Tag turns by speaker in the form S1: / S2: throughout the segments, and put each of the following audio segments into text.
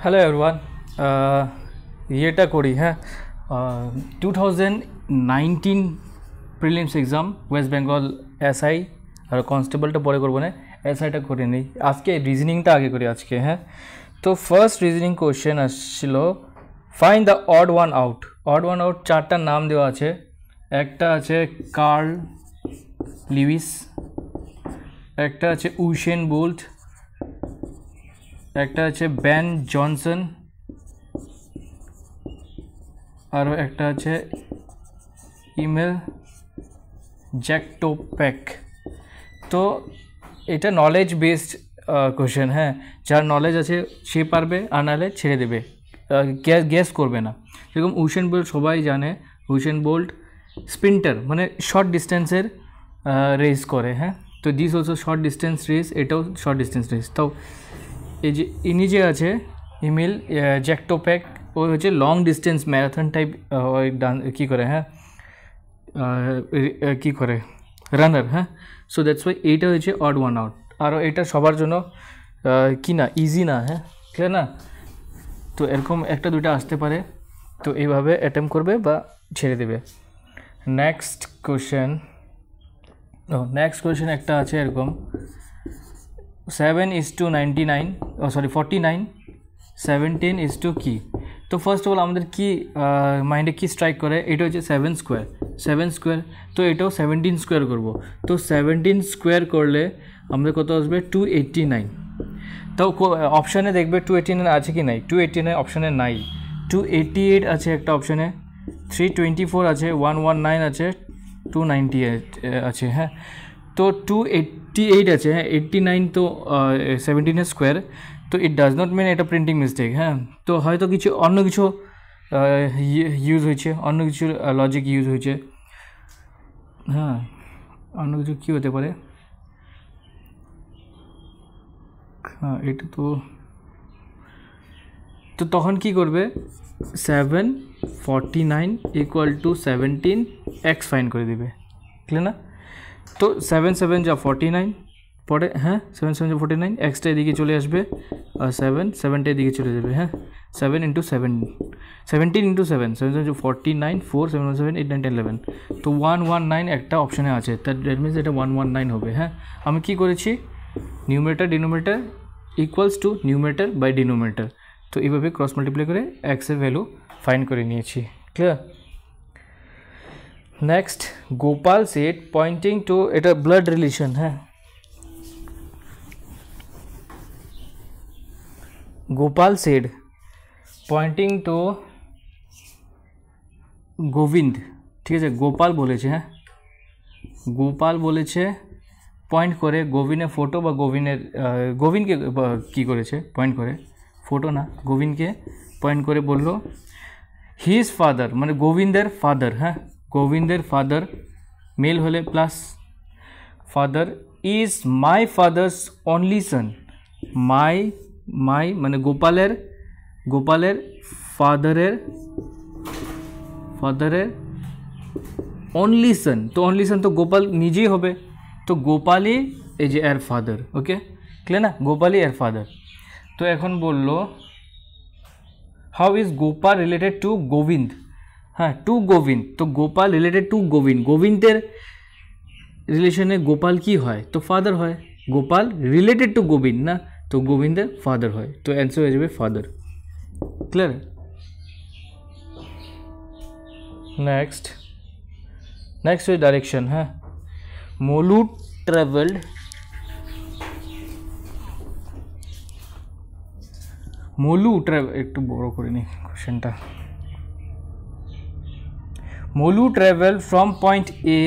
S1: Hello everyone, ইয়েটা করি হ্যাঁ 2019 prelims exam West Bengal SI আর কনস্টেবলটা পরে করবো না, এসআইটা করে নিই আজকে। রিজনিংটা আগে করি আজকে হ্যাঁ। তো ফার্স্ট রিজনিং কোশ্চেন আসছিল, find the odd one out. Odd one out চারটার নাম দেওয়া আছে। একটা আছে কার্ল লিউইস, একটা আছে উসেন বোল্ট, একটা আছে বেন জনসন, আর একটা আছে ইমেল জ্যাকটোপ্যাক। তো এটা নলেজ বেসড কোশ্চেন হ্যাঁ, যার নলেজ আছে সে পারবে, আর নাহলে ছেড়ে দেবে, গেস করবে না। যেরকম উসেন বোল্ট সবাই জানে, উসেন বোল্ট স্প্রিন্টার মানে শর্ট ডিস্টেন্সের রেস করে হ্যাঁ। তো this also short distance race, এটাও শর্ট ডিস্টেন্স রেস। তো এই যে ইনি যে আছে ইমেল জ্যাকটোপ্যাক, ও হচ্ছে লং ডিস্টেন্স ম্যারাথন টাইপ ওই কী করে হ্যাঁ, কী করে রানার হ্যাঁ। সো দ্যাটস ওয়াই এইটা হচ্ছে অড ওয়ান আউট। আর এটা সবার জন্য কি না ইজি না হ্যাঁ, ঠিক না। তো এরকম একটা দুইটা আসতে পারে, তো এইভাবে অ্যাটেম্প করবে বা ছেড়ে দেবে। নেক্সট কোয়েশ্চেন একটা আছে এরকম, 7:99 49 17 কি। তো ফার্স্ট অফ অল আমাদের কি মাইন্ডে কি স্ট্রাইক করে, এটা হচ্ছে 7 স্কোয়ার। তো এটাও 17 স্কোয়ার করবো। তো 17 স্কোয়ার করলে আমাদের কত আসবে 289। তো অপশানে দেখবে 289 আছে কি নাই, 289 অপশানে নাই। 288 আছে একটা অপশানে, 324 আছে, 119 আছে, 298 আছে হ্যাঁ। তো 288 আছে হ্যাঁ, 89 তো 17 স্কোয়ার। তো ইট ডাজ নট মিন এটা প্রিন্টিং মিস্টেক হ্যাঁ। তো হয়তো কিছু অন্য কিছু ইউজ হয়েছে, অন্য কিছু লজিক ইউজ হয়েছে হ্যাঁ। অন্য কিছু কী হতে পারে হ্যাঁ, এটা তো তখন কি করবে, 749 = 17 এক্স ফাইন করে দেবে, ক্লিয়ার না। তো 7 7 যা 49 পরে হ্যাঁ, 7 7 যা 49, এক্সটা এদিকে চলে আসবে আর 7টা এদিকে চলে যাবে হ্যাঁ। 7 × 7 17 × 7 7 7 49 4 7 7 8 9 10 11। তো 119 একটা অপশানে আছে, দ্যাট মিনস এটা 119 হবে হ্যাঁ। আমি কি করেছি, numerator denominator equals to numerator by denominator. তো এইভাবে ক্রস মাল্টিপ্লাই করে এক্সের ভ্যালু ফাইন্ড করে নিয়েছি, clear. Next Gopal said pointing to, এটা ব্লাড রিলেশন হ্যাঁ। Gopal said pointing to Govind, ঠিক আছে, গোপাল বলেছে হ্যাঁ, গোপাল বলেছে পয়েন্ট করে গোবিনের ফটো বা গোবিনকে কী করেছে পয়েন্ট করে, ফটো না গোবিনকে পয়েন্ট করে বলল হিজ ফাদার মানে গোবিন্দের ফাদার হ্যাঁ, গোবিন্দের ফাদার মেল হলে plus father is my father's only son. My মানে গোপালের ফাদারের অনলি সন। তো অনলি সন তো গোপাল নিজেই হবে, তো গোপালই এই যে এর ফাদার, ওকে ক্লিয়ার না, গোপালই এর ফাদার। তো এখন বলল how is Gopal related to Govind হ্যাঁ, টু গোবিন্দ। তো গোপাল রিলেটেড টু গোবিন্দ, গোবিন্দের রিলেশনে গোপাল কি হয়, তো ফাদার হয়। গোপাল রিলেটেড টু গোবিন্দ না, তো গোবিন্দের ফাদার হয়। তো অ্যান্সার হয়ে যাবে ফাদার, ক্লিয়ার। নেক্সট হচ্ছে ডাইরেকশন হ্যাঁ। মোলু ট্রাভেলড একটু বড় করে নিই কোশ্চেনটা। Molu travel from point A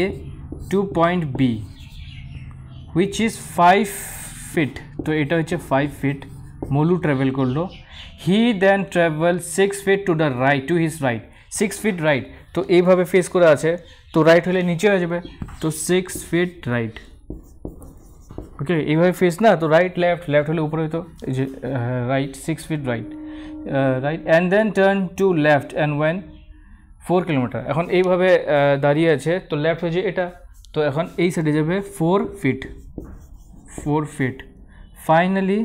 S1: to point B which is 5 feet। তো এটা হচ্ছে 5 feet মোলু ট্রাভেল করলো। He then travel 6 feet to the right, to his right, 6 feet right. তো এইভাবে ফেস করে আছে, তো রাইট হলে নিচে হয়ে যাবে, তো 6 feet রাইট, ওকে এইভাবে ফেস না, তো রাইট লেফট হলে উপরে হতো, এই যে right 6 feet right and then turn to left and went 4 kilometre. এখন এইভাবে দাঁড়িয়ে আছে, তো লেফট হয়েছে এটা, তো এখন এই সাইডে যাবে 4 feet। Finally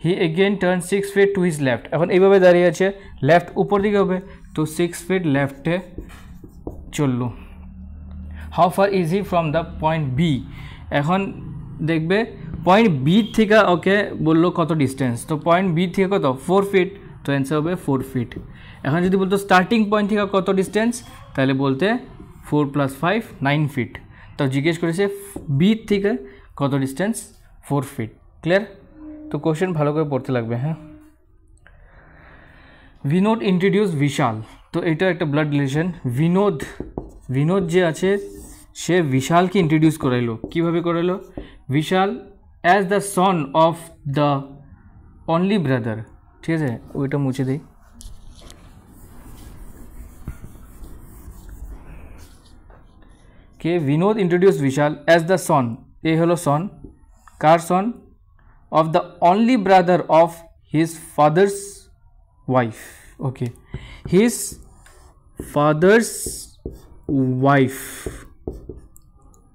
S1: he again turn 6 feet to his left. এখন এইভাবে দাঁড়িয়ে আছে, লেফট উপর দিকে হবে, তো 6 ফিট লেফটে চললো। How far is he from the point B. এখন দেখবে পয়েন্ট বি থেকে ওকে বললো কত ডিস্টেন্স, তো পয়েন্ট বি থেকে কত 4 ফিট, তো অ্যান্সার হবে 4 ফিট। এখন যদি বলতো স্টার্টিং পয়েন্ট থেকে কত ডিস্টেন্স, তাহলে বলতে 4 + 5 9 ফিট। তো জিজ্ঞেস করেছে বি থেকে কত ডিস্টেন্স, 4 ফিট। ক্লিয়ার? তো কোশ্চেন ভালো করে পড়তে লাগবে। হ্যাঁ, বিনোদ ইন্ট্রোডিউস বিশাল, তো এটা একটা ব্লাড রিলেশন। বিনোদ যে আছে সে বিশালকে ইন্ট্রোডিউস করাইলো। কীভাবে করাইলো? Bishal as the son of the only brother. ঠিক আছে, ওইটা মুছে দিই। কে Binod introduce Bishal as the son, এ হলো সন, কার সন? Of the only brother of his father's wife. Okay, his father's wife.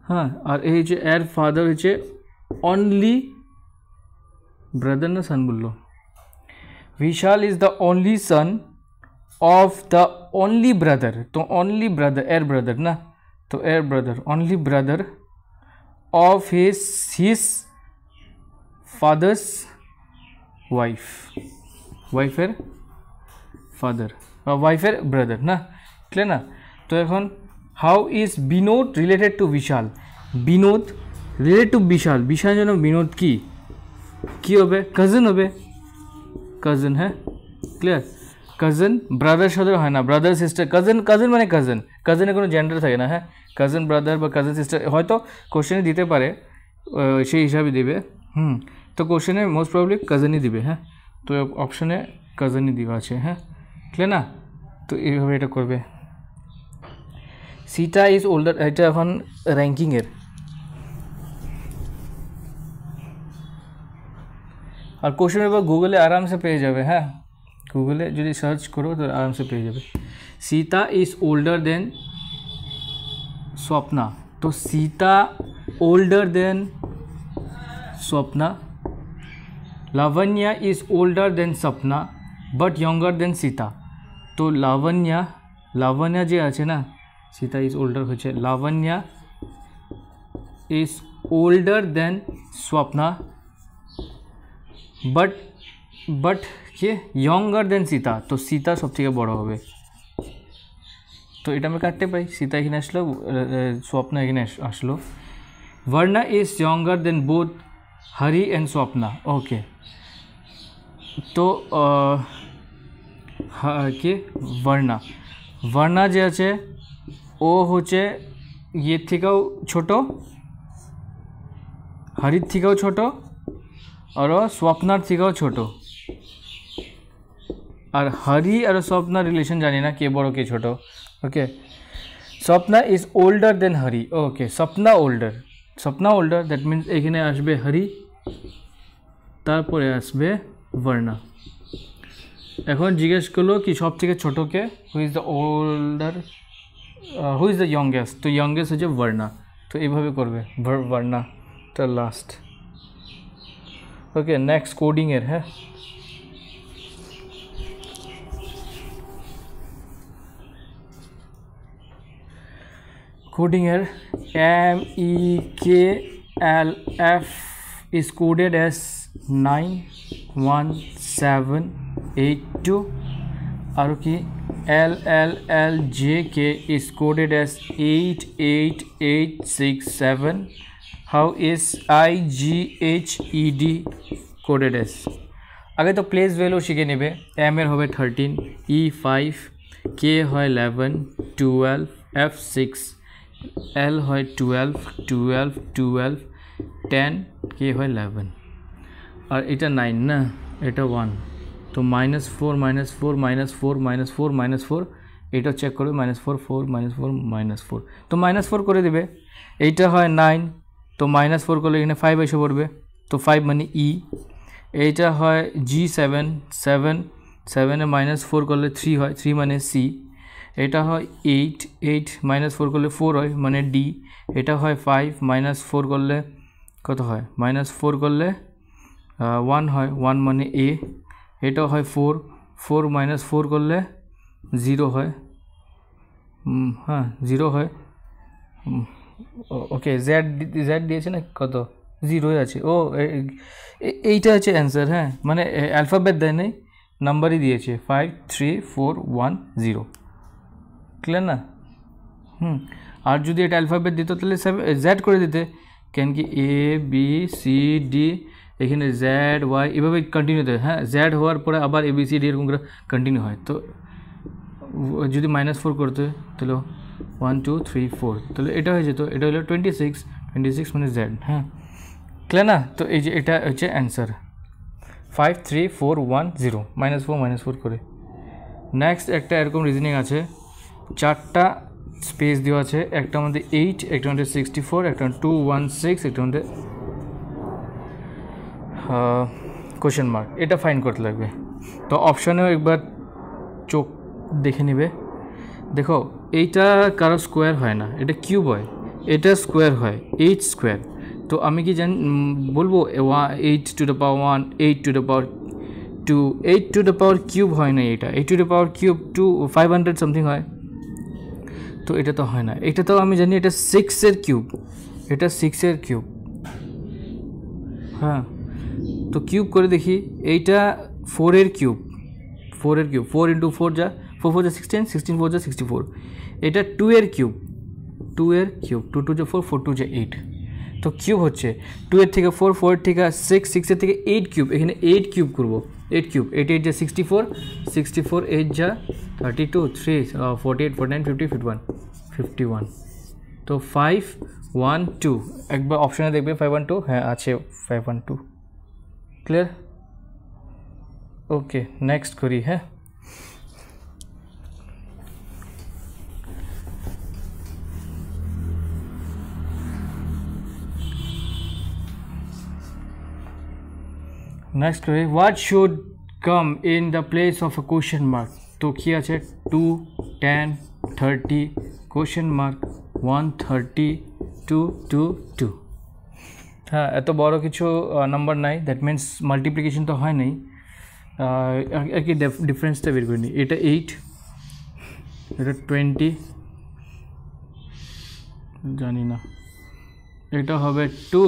S1: হ্যাঁ, আর এই যে এর ফাদার হচ্ছে অনলি ব্রাদার না সন বললো। Bishal is the only son of the only brother, তো অনলি ব্রাদার এর ব্রাদার না, তো এর brother only brother of his father's wife, ওয়াইফের ফাদার বা ওয়াইফের ব্রাদার না। ক্লিয়ার না? তো এখন how is Binod related to Bishal. Binod related to Bishal, Bishal যেন বিনোদ কি হবে? কাজিন হবে, কাজিন। হ্যাঁ, ক্লিয়ার? কাজিন ব্রাদার সাথে হয় না, ব্রাদার সিস্টার। কাজিন মানে কাজিনের কোনো জেন্ডার থাকে না। হ্যাঁ, কাজিন ব্রাদার বা কাজিন সিস্টার হয়তো কোশ্চেনে দিতে পারে, সেই হিসাবে দিবে। তো কোশ্চেনে মোস্ট প্রবলি কাজিনই দিবে। হ্যাঁ, তো অপশানে কাজিনই দেওয়া আছে। হ্যাঁ, ক্লিয়ার না? তো এইভাবে এটা করবে। সীতা ইজ ওল্ডার, এটা এখন র্যাঙ্কিংয়ের। আর কোশ্চেন পেপার গুগলে আরামসে পেয়ে যাবে। হ্যাঁ, গুগলে যদি সার্চ করো তো আরামসে পেয়ে যাবে। Sita is older than Swapna, তো Sita older than Swapna. Labanya is older than Swapna but younger than Sita, তো লাবণ্য যে আছে না, সীতা ইজ ওল্ডার হচ্ছে, Labanya is older than Swapna but কে ইয়ঙ্গার দেন সীতা, তো সীতা সব থেকে বড় হবে। তো এটা আমি কাটতে পাই, সীতা এখানে আসলো, স্বপ্না এখানে আসলো। Barna is younger than both Hari and Swapna. Okay, তো কে বর্ণা যে আছে ও হচ্ছে ইয়ের থেকেও ছোটো, হরির থেকেও ছোটো, আর স্বপ্নার থেকেও ছোটো। আর হরি আর স্বপ্নার রিলেশন জানি না কে বড় কে ছোট। Okay, Swapna is older than Hari. Okay, Swapna older, that means এখানে আসবে হরি, তারপরে আসবে বর্ণা। এখন জিজ্ঞেস করলো কি সব থেকে ছোটোকে, who is the older, who is the youngest, তো ইয়ংগেস্ট হচ্ছে বর্ণা। তো এইভাবে করবে বর্ণা, তো লাস্ট। ওকে, নেক্সট কোডিংয়ের। হ্যাঁ, कोडिंगर MEKLF is coded as 91782 और की LLLJK is coded as 88867. How is IGHED coded as? आगे तो प्लेस वैल्यू शिखे नेबे M एर होबे 13, E 5, K হয় 11, 12, F 6, L হয় 12, 12, 12, 10, K হয় 11 और এটা 9 না, এটা 1, তো -4 -4 -4 -4 -4 এটা চেক করবে, -4 4 -4 -4, তো -4 করে দেবে। এইটা হয় 9, তো -4 করলে এখানে 5 এসে পড়বে, তো 5 মানে E। এইটা হয় G7, 7 7 এ -4 করলে 3 হয়, 3 মানে C। এটা হয় 8, 8 -4 করলে 4 হয় মানে D। এটা হয় 5 -4 করলে কত হয়, -4 করলে 1 হয় 1 মানে এ, এটাও হয় 4, 4 মাইনাস 4 করলে 0 হয়, হ্যাঁ 0 হয়। ওকে জেড জেড দিয়েছে না কত, 0 আছে। ও এইটা হচ্ছে অ্যান্সার, হ্যাঁ মানে অ্যালফাবেট দেয় নাই, নাম্বারই দিয়েছে 5 3 4 1 0, ক্লিয়ার না? আর যদি এটা অ্যালফাবেট দিত তাহলে জেড করে দিতে, কেন কি এ বি সি ডি এখানে জেড ওয়াই এভাবে কন্টিনিউ দেয়, হ্যাঁ জেড হওয়ার পরে আবার এ বি সি ডি এরকম করে কন্টিনিউ হয়। তো যদি -4 করতে তাহলে 1 2 3 4, তাহলে এটা হয়ে যেত, এটা হলো 26, 26 মানে জেড, হ্যাঁ ক্লিয়ার না? তো এই যে এটা হচ্ছে অ্যান্সার 5 3 4 1 0, -4 করে। নেক্সট একটা এরকম রিজনিং আছে, 4টা স্পেস দেওয়া আছে, একটা মধ্যে 8, একটা মধ্যে 64, একটা 216, একটা মধ্যে কোশ্চেন মার্ক, এটা ফাইন করতে লাগবে। তো অপশানেও একবার চোখ দেখে নেবে। দেখো এইটা কারো স্কোয়ার হয় না, এটা কিউব হয়, এটা স্কোয়ার হয় 8 স্কোয়ার। তো আমি কি বলবো 8 to the power 1, 8 to the power 2, 8 to the power cube হয় না, এটা 8 to the power cube 500 something হয়, তো এটা তো হয় না। এটা তো আমি জানি এটা 6-এর কিউব, এটা 6-এর কিউব, হ্যাঁ তো কিউব করে দেখি, এইটা 4-এর কিউব, 4-এর কিউব 4 ইন্টু 4 যা 4 4 যা 16, 16 4 যা 64। এটা 2-এর কিউব, 2-এর কিউব 2 2 যা 4, 4 2 যা 8, তো কিউব হচ্ছে 2-এর থেকে 4, 4-এর থেকে 6, 6-এর থেকে 8 কিউব, এখানে 8 কিউব করবো, 8 কিউব 8 8 যা 64, 64 8 যা 32, 3 48 49 50 51 51, তো 5 1 2, একবার অপশানে দেখবে 5 1 2, হ্যাঁ আছে 5 1 2, ক্লিয়ার? ওকে নেক্সট করি, হ্যাঁ নেক্সট করি, what should come in the place of a question mark. তো কী আছে 2 10 30 কোশ্চেন মার্ক 130 2 2 2, হ্যাঁ এত বড় কিছু নাম্বার নাই, দ্যাট মিন্স মাল্টিপ্লিকেশন তো হয় নাই, আর কি ডিফারেন্সটা বের করে নিই। এটা 8, এটা 20, জানি না, এটা হবে 2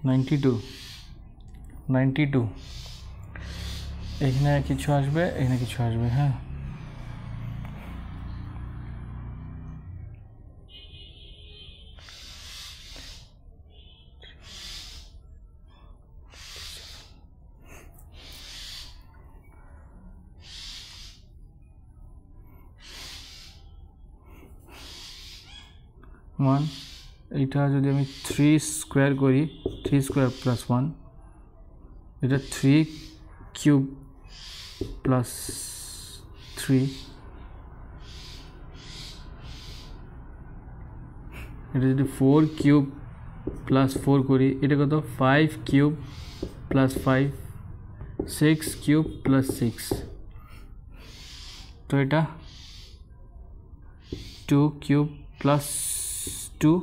S1: 92 92, এখানে কিছু আসবে, এখানে কিছু আসবে, হ্যাঁ ওয়ান, এইটা যদি আমি 3 স্কোয়ার করি, 3 স্কোয়ার প্লাস 1, এটা 3 কিউব প্লাস 3, এটা যদি 4 কিউব প্লাস 4 করি, এটা কত 5 কিউব প্লাস 5, 6 কিউব প্লাস 6, তো এটা 2 কিউব প্লাস 2,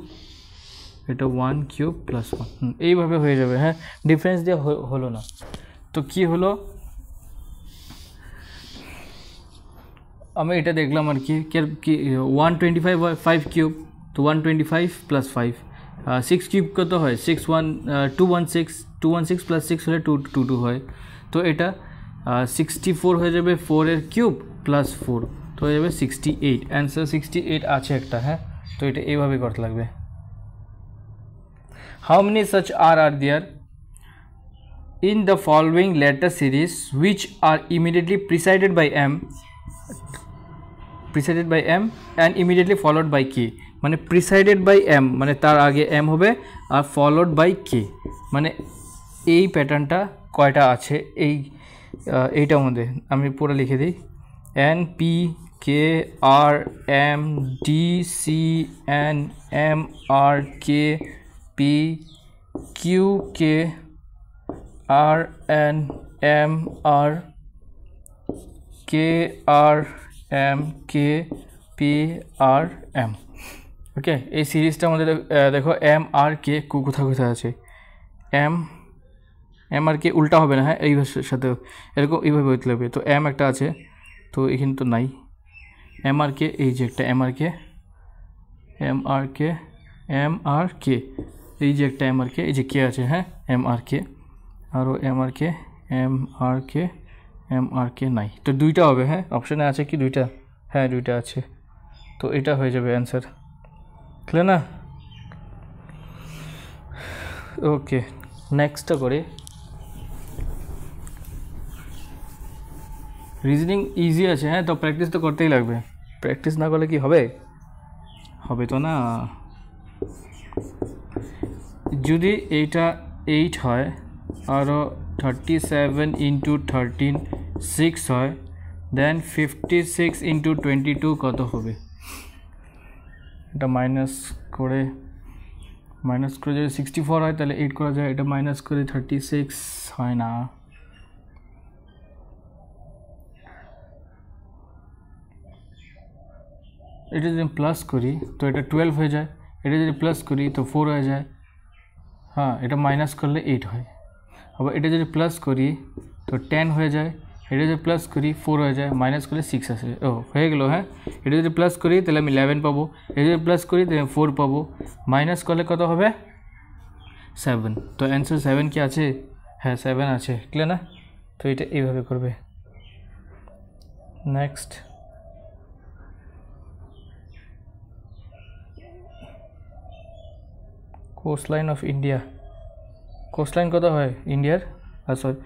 S1: এটা 1 কিউব প্লাস 1, এইভাবে হয়ে যাবে, হ্যাঁ ডিফারেন্স দিয়ে হলো না। তো কি হলো, আমি এটা দেখলাম আর কি 125 5 কিউব, তো 125 প্লাস 5, 6 কিউব কত হয় 216 প্লাস 6 হলে 222 হয়, তো এটা 64 হয়ে যাবে 4-এর কিউব প্লাস 4, তো হয়ে যাবে 68, অ্যান্সার 68 আছে একটা, হ্যাঁ তো এটা এইভাবে করতে লাগবে। How many such are there in the following letter series which are immediately preceded by m and immediately followed by k, মানে preceded by m মানে তার আগে m হবে, আর followed by k মানে এই প্যাটার্নটা কয়টা আছে, এইটার মধ্যে আমি পুরো লিখে দিই, n p k r m d c n m r k p q k R N M R K R M K P R M, ওকে এই সিরিজটার মধ্যে দেখো M R K কোথায় কোথায় আছে, এম এম আর কে উল্টা হবে না, হ্যাঁ এই সাথে এরকম এইভাবে হতে লাগবে। তো এম একটা আছে, তো এখানে তো নাই এম আর কে, এই যে একটা M R K M R K M R কে, এই যে একটা এম আর কে, এই যে কে আছে, হ্যাঁ এম আর কে, আরও M R K M R K M R কে নাই, তো দুইটা হবে। হ্যাঁ অপশানে আছে কি দুইটা? হ্যাঁ দুইটা আছে, তো এটা হয়ে যাবে অ্যান্সার। ক্লিয়ার না? ওকে, নেক্সটটা করে রিজনিং ইজি আছে। হ্যাঁ তো প্র্যাকটিস তো করতেই লাগবে, প্র্যাকটিস না করলে কি হবে? হবে তো না। যদি এইটা 8 হয় আরও 37 ইন্টু 13 6 হয়, দেন 56 ইন্টু 22 কত হবে? এটা মাইনাস করে যদি 64 হয় তাহলে 8 করা যায়, এটা মাইনাস করে 36 হয় না। এটা যদি প্লাস করি তো এটা 12 হয়ে যায়, এটা যদি প্লাস করি তো 4 হয়ে যায়। হ্যাঁ এটা মাইনাস করলে 8 হয়। আবার এটা যদি প্লাস করি তো 10 হয়ে যায়, এটা যদি প্লাস করি 4 হয়ে যায়, মাইনাস করলে 6 আসে। ও হয়ে গেলো। হ্যাঁ এটা যদি প্লাস করি তাহলে আমি 11 পাবো, এটা যদি প্লাস করি তাহলে 4 পাবো, মাইনাস করলে কত হবে? 7। তো অ্যান্সার 7 কি আছে? হ্যাঁ 7 আছে। ক্লিয়ার না? তো এটা এইভাবে করবে। Next, coastline of India. Coastline কত হয় ইন্ডিয়ার? সরি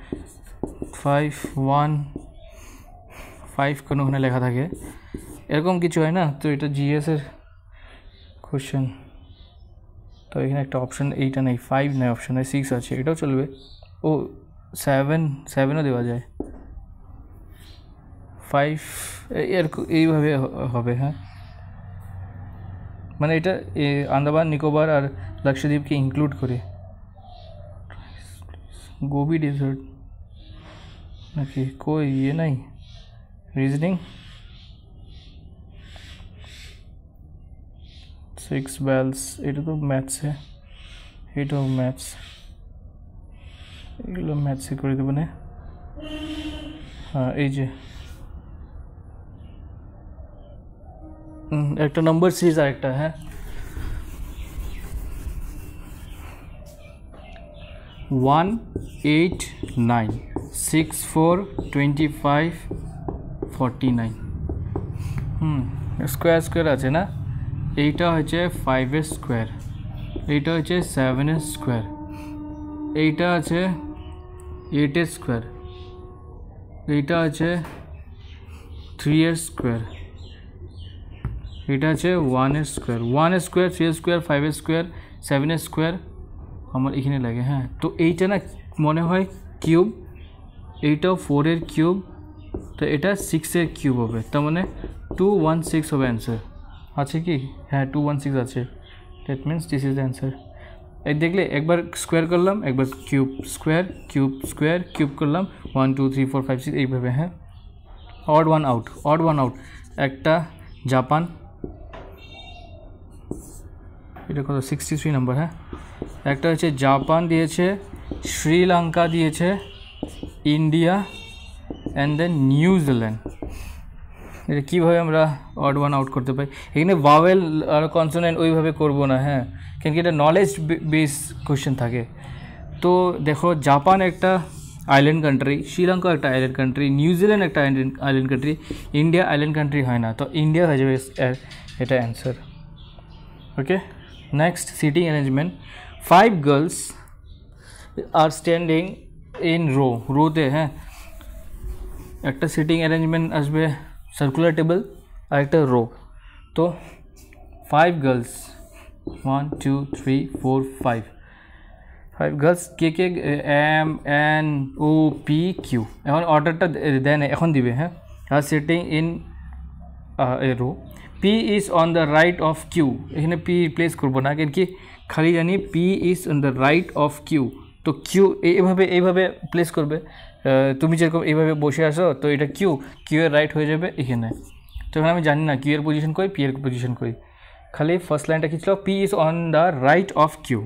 S1: 5 কোনো ওখানে লেখা থাকে, এরকম কিছু হয় না? তো এটা জিএসের কোশ্চেন। তো এখানে একটা অপশান এইটা নেই, 5 নেই, অপশানে 6 আছে, এটাও চলবে। ও 7ও দেওয়া যায়, 5 এরকম এইভাবে হবে। হ্যাঁ মানে এটা আন্দামান নিকোবর আর লক্ষদ্বীপকে ইনক্লুড করে। গোবি ডেজার্ট নাকি কই ইয়ে নাই? রিজনিং 6 বেলস, এটা তো ম্যাথসে, এটাও ম্যাথস, এগুলো ম্যাথসে করে দেবো না। হ্যাঁ এই যে একটা নম্বর সিরিজ আর একটা। হ্যাঁ 1 8 9 6 4 25 49। স্কোয়ার আছে না? এইটা হচ্ছে 5 স্কোয়ার, এইটা হচ্ছে 7 স্কোয়ার, এইটা আছে 8 স্কোয়ার, এইটা আছে 3 স্কোয়ার, এটা আছে 1 square, 1 square 3 square 5 square 7 square আমার এখানে লাগে। হ্যাঁ তো এইটা না মনে হয় কিউব, এইটাও 4 এর কিউব, তো এটা 6 এর কিউব হবে, তার মানে 216 হবে অ্যান্সার। আছে কি? হ্যাঁ 216 আছে, that means this is the answer. এই দেখলে একবার স্কোয়ার করলাম, একবার cube, square cube square cube করলাম, 1 2 3 4 5 6 এইভাবে। হ্যাঁ অড ওয়ান আউট, একটা জাপান, এটা কত 63 নম্বর। হ্যাঁ একটা হচ্ছে জাপান দিয়েছে, শ্রীলঙ্কা দিয়েছে, ইন্ডিয়া অ্যান্ড দেন নিউজিল্যান্ড। এটা কীভাবে আমরা অড ওয়ান আউট করতে পারি? এখানে ভাওয়েল আর কনসোনেন্ট ওইভাবে করবো না। হ্যাঁ কেন কি এটা নলেজ বেস কোয়েশ্চেন থাকে। তো দেখো জাপান একটা আইল্যান্ড কান্ট্রি, শ্রীলঙ্কা একটা আইল্যান্ড কান্ট্রি, নিউজিল্যান্ড একটা island country, India island country হয় না, তো ইন্ডিয়া হয়ে যাবে এটা answer. Okay next, sitting arrangement. 5 girls আর স্ট্যান্ডিং ইন রোতে। হ্যাঁ একটা সিটিং অ্যারেঞ্জমেন্ট আসবে সার্কুলার টেবল আর একটা রো। তো 5 girls 1 2 3 4 5 girls, K M N O P Q, এখন অর্ডারটা দেন এখন দিবে। হ্যাঁ আর sitting in a row, P is on the right of Q, এখানে পি রিপ্লেস করবো না, কেন কি খালি জানি P is on the right of Q, তো কিউ এইভাবে প্লেস করবে। তুমি যেরকম এইভাবে বসে আসো, তো এটা কিউ এর রাইট হয়ে যাবে এখানে। তো এখানে আমি জানি না কিউ এর পজিশন কই, পি এর পজিশন কই, খালি ফার্স্ট লাইনটা কি ছিল, P is on the right of Q.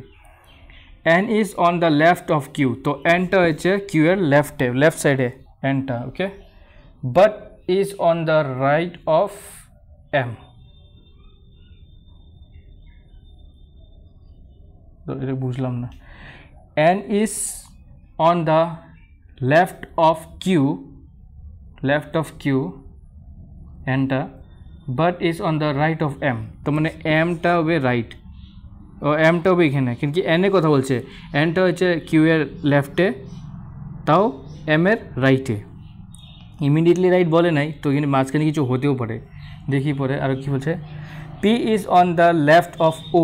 S1: n is on the left of q, তো n টা হচ্ছে q এর লেফট সাইডে n টা, ওকে, but is on the right of m, তো এটা বুঝলাম না, n is on the left of q n টা, but is on the right of m, তো মানে m টা হবে রাইট, ও m টা হবে এখানে, কিন্তু n এর কথা বলছে, n টা হচ্ছে q এর লেফটে, তাও m এর রাইটে, ইমিডিয়েটলি রাইট বলে নাই, তো এখানে মাঝখানে কিছু হতেও পারে, দেখি পরে। আর কি বলছে, p is on the left of o,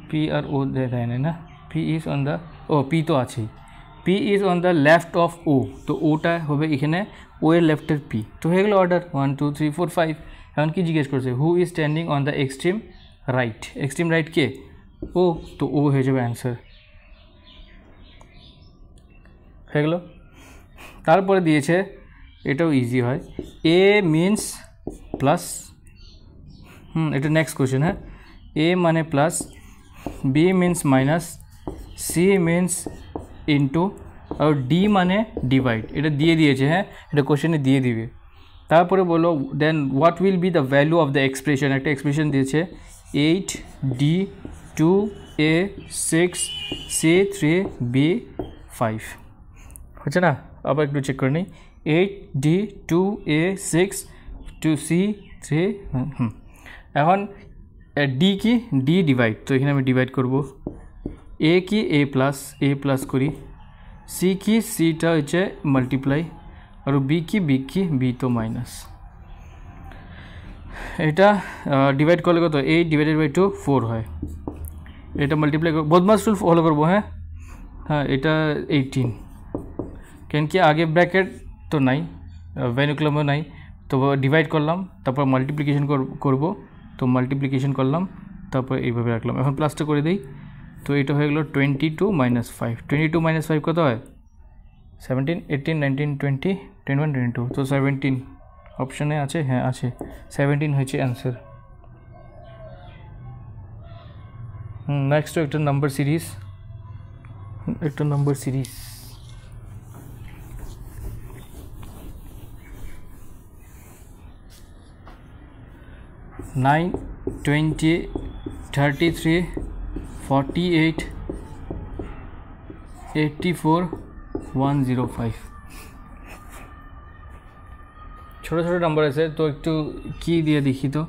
S1: p R o দেয় না, p is on the, O p তো আছেই, p is on the left of o, তো ওটা হবে এখানে o এর লেফটের p, তো হয়ে গেল অর্ডার 1 2 3 4 5। এখন কি জিজ্ঞেস করছে, who is standing on the extreme right কে, ও, তো ও হয়ে যাবে অ্যান্সার, হয়ে গেল। তারপরে দিয়েছে, এটাও ইজি হয়, এ মিন্স প্লাস, এটা নেক্সট কোয়েশ্চেন, হ্যাঁ, এ মানে plus, B means minus, C means into, আর ডি মানে ডিভাইড, এটা দিয়ে দিয়েছে, হ্যাঁ, এটা কোশ্চেনে দিয়ে দিবে। তারপরে বলো then what will be the value of the expression, একটা এক্সপ্রেশন দিয়েছে 8d 2a 6c 3b 5, হচ্ছে না, আবার একটু চেক করে নিই, 8d 2a 6 2c 3, এখন ডি কি, ডি ডিভাইড, তো এখানে আমি ডিভাইড করব, এ কি এ প্লাস করি, সি কি সিটা হচ্ছে মাল্টিপ্লাই, আর বি কি বি তো মাইনাস, এটা ডিভাইড করলে কত, 8 ডিভাইডেড বাই 2 4 হয়, এটা মাল্টিপ্লাই বদমাস রুল ফলো করবো, হ্যাঁ, এটা 18, কেন কি আগে ব্র্যাকেট তো নাই, ভ্যানুকুলামও নাই, তো ডিভাইড করলাম, তারপর মাল্টিপ্লিকেশন করব, তো মাল্টিপ্লিকেশন করলাম, তারপর এইভাবে রাখলাম, এখন প্লাসটা করে দিই, তো এটা হয়ে গেলো 22 মাইনাস 5, 22 মাইনাস 5 কত হয়, 17 18 19 20 21 22, তো 17 অপশানে আছে, হ্যাঁ আছে, 17 হয়েছে অ্যান্সার। নেক্সট একটা নাম্বার সিরিজ, 9 20 33 48 84 105, ছোটো নাম্বার আছে, তো একটু কি দিয়ে দেখি তো,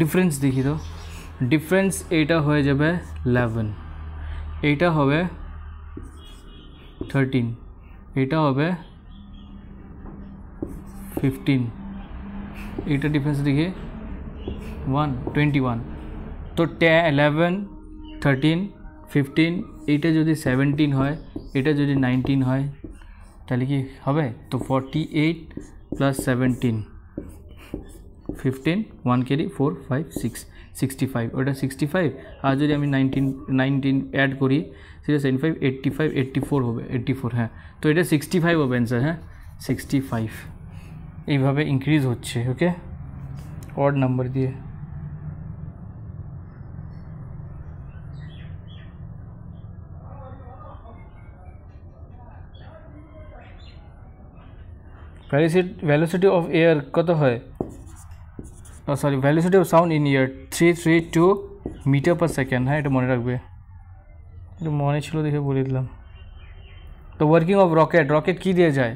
S1: ডিফারেন্স দেখি তো, ডিফারেন্স এইটা হয়ে যাবে 11, এইটা হবে 13, এইটা হবে 15, এইটা ডিফারেন্স দেখি 21, তো 11 13 15, এইটা যদি 17 হয়, এটা যদি 19 হয়, তাহলে কি হবে, তো 48 প্লাস 17 15 1 কেরি 4 5 6 65, ওটা 65, আর যদি আমি 19 অ্যাড করি সেটা 75 85 84 হবে, 84, হ্যাঁ, তো এটা 65 হবে অ্যান্সার, হ্যাঁ 65, এইভাবে ইনক্রিজ হচ্ছে, ওকে, অড নাম্বার দিয়ে। velocity of air কত হয়, sorry velocity of sound in air 332 metre per second, হ্যাঁ এটা মনে রাখবে, এটা মনে ছিল দেখে বলে দিলাম। তো ওয়ার্কিং অফ রকেট কি দিয়ে যায়,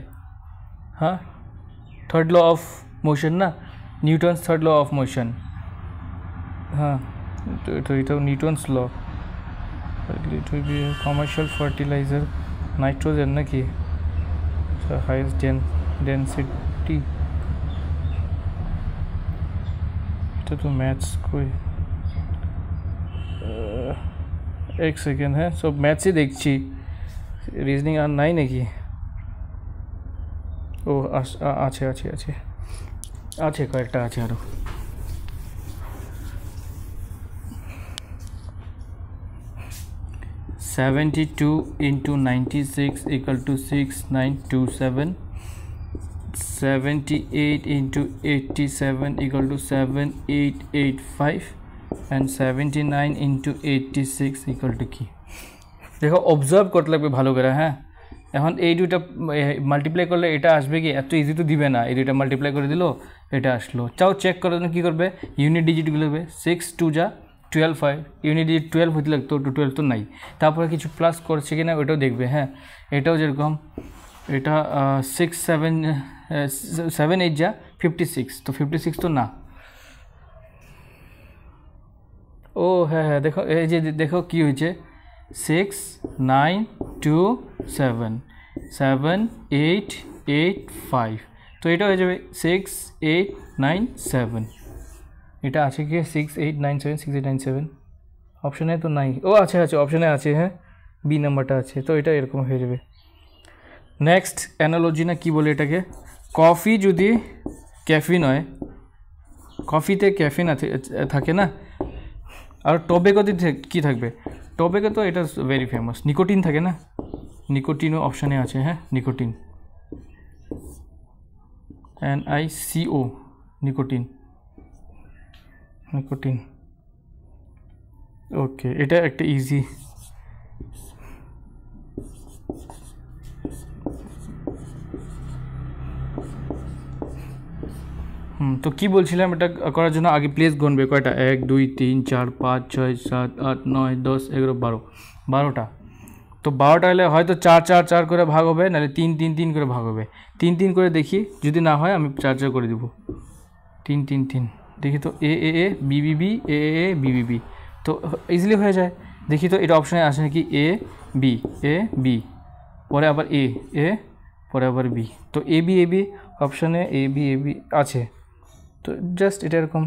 S1: হ্যাঁ থার্ড ল অফ মোশন না, Newton's third law of motion, হ্যাঁ তো এটাও Newton's law, it will be commercial fertilizer nitrogen নাকি, হাইয়েস্ট डेंसिटी, এটা তো ম্যাথস কই, এক সেকেন্ড, হ্যাঁ সব ম্যাথসই দেখছি, রিজনিং আর নাই নাকি, ও আছে আছে আছে আছে কয়েকটা আছে আরও, (72 into 96 equal to 6927), 78 into 87 equal to 7885, and 79 into 86 equal to কি দেখো অবজার্ভ করতে লাগবে ভালো করে হ্যাঁ এখন এই দুইটা মাল্টিপ্লাই করলে এটা আসবে কি এত ইজি তো দিবে না এই দুইটা মাল্টিপ্লাই করে দিল এটা আসলো চাও চেক করার জন্য কী করবে ইউনিট ডিজিটগুলো হবে 6 2 যা 12 হয় ইউনিট ডিজিট 12 হতে লাগতো তো 12 তো নাই তারপরে কিছু প্লাস করছে কিনা ওটাও দেখবে হ্যাঁ এটাও যেরকম এটা 6 7 7 8 যা 56 তো 56 তো না ও হ্যাঁ হ্যাঁ দেখো এই যে দেখো কী হয়েছে 6 9 2 7 7 8 8 5 তো এটা হয়ে যাবে 6 8 9 7 এটা আছে কি 6 8 9 7 6 8 9 7 অপশানে তো নাই ও আচ্ছা আচ্ছা অপশানে আছে হ্যাঁ বি নাম্বারটা আছে তো এটা এরকম হয়ে যাবে নেক্সট অ্যানালজি না কি বলে এটাকে কফি যদি ক্যাফিন হয় কফিতে ক্যাফিন থাকে না আর টোবেকোতে কী থাকবে টোবেকো তো এটা ভেরি ফেমাস নিকোটিন থাকে না নিকোটিনও অপশানে আছে হ্যাঁ নিকোটিন NiCO নিকোটিন নিকোটিন ওকে এটা একটা ইজি তো কি বলছিলাম এটা করার জন্য আগে প্লেস গণবে কয়টা 1 2 3 4 5 6 7 8 9 10 11 12 12টা তো 12টা হলে হয়তো 4 4 4 করে ভাগ হবে নাহলে 3 3 3 করে ভাগ হবে 3 3 করে দেখি যদি না হয় আমি 4 4 করে দেব 3 3 3 দেখি তো এ এ A B B B A A B B B তো ইজিলি হয়ে যায় দেখি তো এটা অপশানে আসে নাকি এ বি পরে আবার এ পরে আবার বি তো এ বি অপশানে এ বি আছে তো জাস্ট এটা এরকম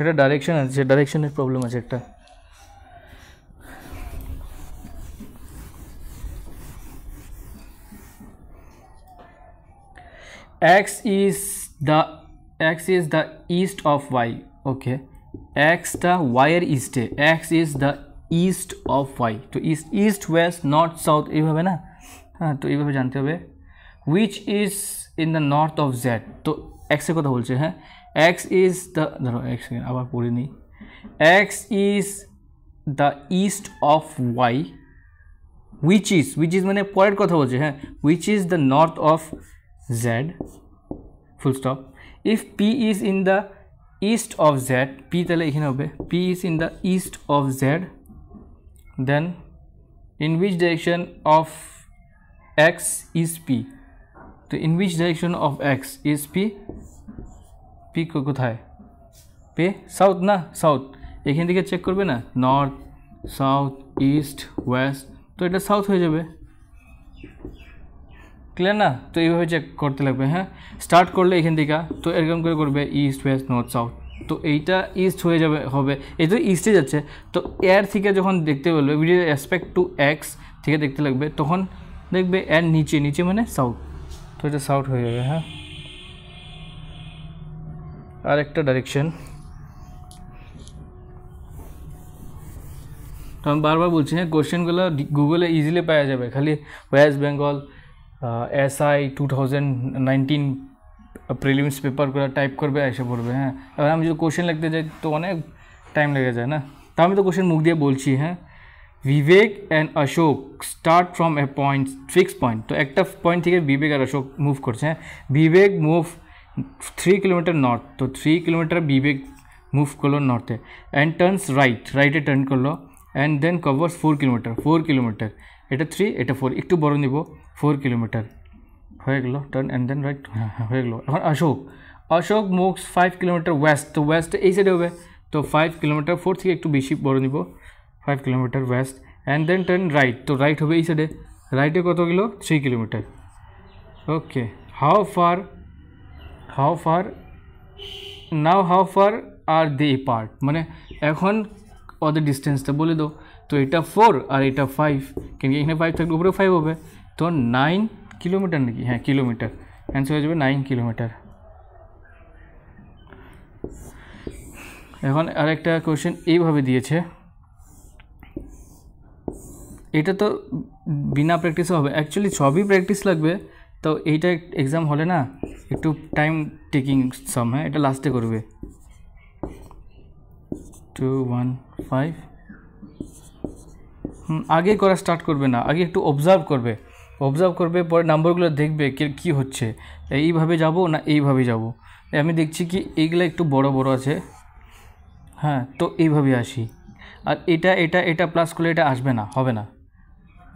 S1: এটা ডাইরেকশন আছে ডাইরেকশনের প্রবলেম আছে একটা x is the east of y okay x টা y এর ইস্টে x is the east of y তো east west north south এইভাবে না হ্যাঁ তো এইভাবে জানতে হবে which is in the north of z তো x এর কথা বলছে হ্যাঁ x is the ধরো x আবার পড়ে নিই x is the east of y which is মানে পরের কথা বলছে হ্যাঁ which is the north of z full stop if p is in the east of z p তাহলে এখানে হবে p is in the east of z then in which direction of x is p তো in which direction of x is p p কোথায় p south না south এখান থেকে check করবে না নর্থ সাউথ ইস্ট ওয়েস্ট তো এটা south হয়ে যাবে ক্লিয়ার না তো এইভাবে চেক করতে লাগবে হ্যাঁ স্টার্ট করলে এখান থেকে তো এরকম করে করবে ইস্ট ওয়েস্ট নর্থ সাউথ তো এইটা ইস্ট হয়ে যাবে হবে এই তো ইস্টে যাচ্ছে তো এর থেকে যখন দেখতে বলবে উইথ রেসপেক্ট টু এক্স থেকে দেখতে লাগবে তখন দেখবে এর নিচে মানে সাউথ তো এটা সাউথ হয়ে যাবে হ্যাঁ আর একটা ডাইরেকশন তো আমি বারবার বলছি হ্যাঁ কোশ্চেনগুলো গুগলে ইজিলি পাওয়া যাবে খালি ওয়েস্ট বেঙ্গল SI 2019 প্রিলিমস পেপারগুলো টাইপ করবে এসে পড়বে হ্যাঁ এবার আমি যদি কোশ্চেন লিখতে যাই তো অনেক টাইম লেগে যায় না তো আমি তো কোশ্চেন মুখ দিয়ে বলছি হ্যাঁ Bibek and Ashok start from a point fix point তো একটা পয়েন্ট থেকে বিবেক আর অশোক মুভ করছে হ্যাঁ বিবেক মুভ 3 কিলোমিটার নর্থ তো 3 কিলোমিটার বিবেক মুভ করলো নর্থে অ্যান্ড টার্নস রাইটে টার্ন করলো অ্যান্ড দেন কভার্স 4 কিলোমিটার এটা 3 এটা 4 একটু বড় নিব 4 কিলোমিটার হয়ে গেলো টার্ন অ্যান্ড দেন রাইট হ্যাঁ হয়ে গেলো এখন অশোক মুভস 5 কিলোমিটার ওয়েস্ট তো ওয়েস্ট এই সাইডে হবে তো 5 কিলোমিটার 4 থেকে একটু বেশি বড় নিব 5 kilometre west and then turn right তো রাইট হবে এই সাইডে রাইটে কত গেলো 3 kilometre okay how far are they apart মানে এখন ওদের ডিস্টেন্সটা বলে দাও তো এটা 4 আর এটা 5 কেন এখানে 5 থাকলে উপরে 5 হবে তো 9 কিলোমিটার নাকি হ্যাঁ কিলোমিটার অ্যান্সার হয়ে যাবে 9 কিলোমিটার এখন আরেকটা কোশ্চেন এইভাবে দিয়েছে এটা তো বিনা প্র্যাকটিসে হবে অ্যাকচুয়ালি সবই প্র্যাকটিস লাগবে তো এইটা এক্সাম হলে না একটু টাইম টেকিং সাম হ্যাঁ এটা লাস্টে করবে 215 আগে করা স্টার্ট করবে না, আগে একটু অবজার্ভ করবে পরে নাম্বারগুলো দেখবে কি হচ্ছে, এইভাবে যাব না এইভাবে যাব। আমি দেখছি কি এইগুলো একটু বড় বড় আছে, হ্যাঁ, তো এইভাবে আসি। আর এটা প্লাস করলে এটা আসবে না, হবে না।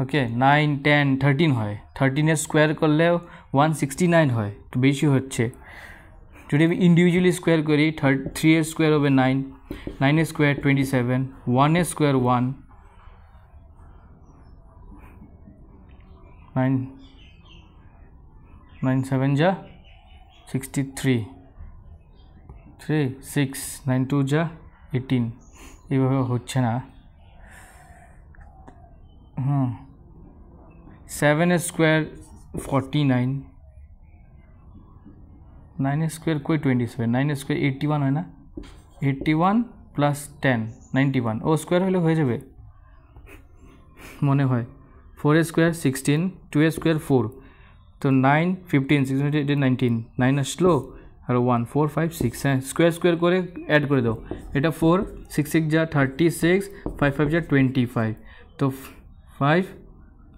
S1: ওকে, 9 10 13 হয়, 13 স্কোয়ার করলেও 169 হয়, একটু বেশি হচ্ছে। যদি আমি ইন্ডিভিজুয়ালি স্কোয়ার করি 3 স্কোয়ার হবে 9, 9 স্কোয়ার 27, 1 স্কোয়ার 1, 9 7 যা 63, 3 6 9 2 যা 18, এইভাবে হচ্ছে না। 7 স্কোয়ার 49, 9 স্কোয়ার কই 27, 9 স্কোয়ার 81 হয় না, 81 প্লাস 10 91, ও স্কোয়ার হলে হয়ে যাবে মনে হয়। 4 স্কোয়ার 16, 2 স্কোয়ার 4, তো 9 15 16 18 19, 9 আসলো আর 1 4 5 6, হ্যাঁ স্কোয়ার করে অ্যাড করে দাও। এটা 4 6 6 যা 36, 5 5 যা 25, তো 5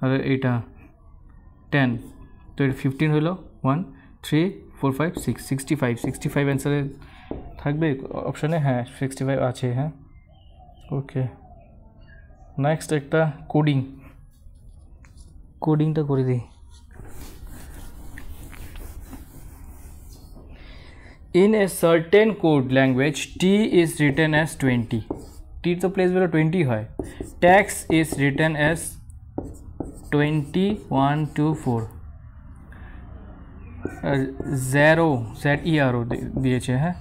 S1: আর এটা 10, তো এটা 15 হলো 1 3 4 5 6 65 অ্যান্সারে থাকবে অপশানে, হ্যাঁ 65 আছে, হ্যাঁ। ওকে, নেক্সট একটা কোডিংটা করে দিই। In a certain code language, t is written as 20. t तो प्लेस वैल्यू 20 है. Text is written as 20 1 2 4. 0 zero दिए हैं,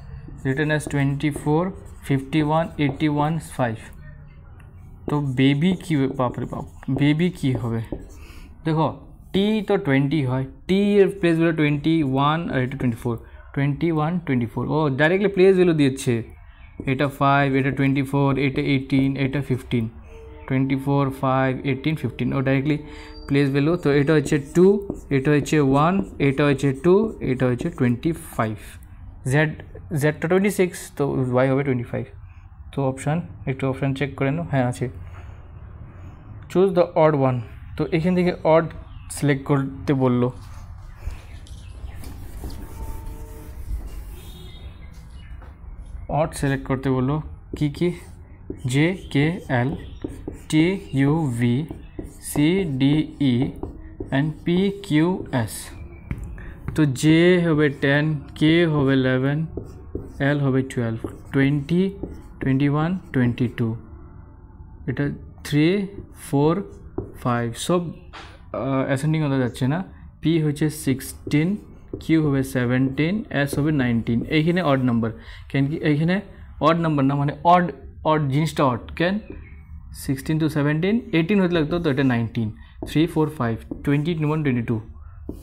S1: written as 24 51 81 5. तो बेबी की बाप रे बाप, बेबी की होवे देखो t तो 20 है, t प्लेस वैल्यू 21 और 24 21 24, ও ডাইরেক্টলি প্লেস ভ্যালু দিয়েছে, এটা 5 এটা 24 এটা 18 এটা 15, 24 5 18 15, ও ডাইরেক্টলি প্লেস ভ্যালু। তো এটা হচ্ছে 2, এটা হচ্ছে 1, এটা হচ্ছে 2, এটা হচ্ছে 25, জেডটা 26, তো ওয়াই হবে 25। তো অপশান একটু অপশান চেক করে নাও, হ্যাঁ আছে। চুজ দ্য অড ওয়ান, তো এখান থেকে অড সিলেক্ট করতে বললো। অড সিলেক্ট করতে বললো কি J K L T U V C D E and P Q S. তো জে হবে 10, কে হবে 11, এল হবে 12, 20 21 22, এটা 3 4 5 সব অ্যাসেন্ডিং হতে যাচ্ছে না। পি হচ্ছে 16, কিউ হবে 17, এস হবে 19। এইখানে অড নাম্বার, কেন কি এইখানে অড নাম্বার না, মানে অড জিনিসটা অড, কেন 16 to 17 18 হতে লাগতো, তো এটা 19 3 4 5 20 21 22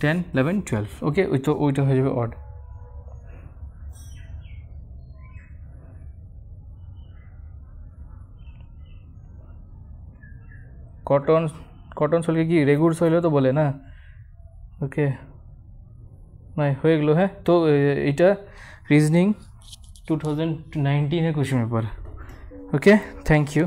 S1: 10 11 12, ওকে ওইটা হয়ে যাবে অড। কটন সলকে কি রেগুর সইলেও তো বলে না, ওকে নাই হয়ে গেলো। হ্যাঁ, তো এটা reasoning 2019 question paper. Okay, thank you.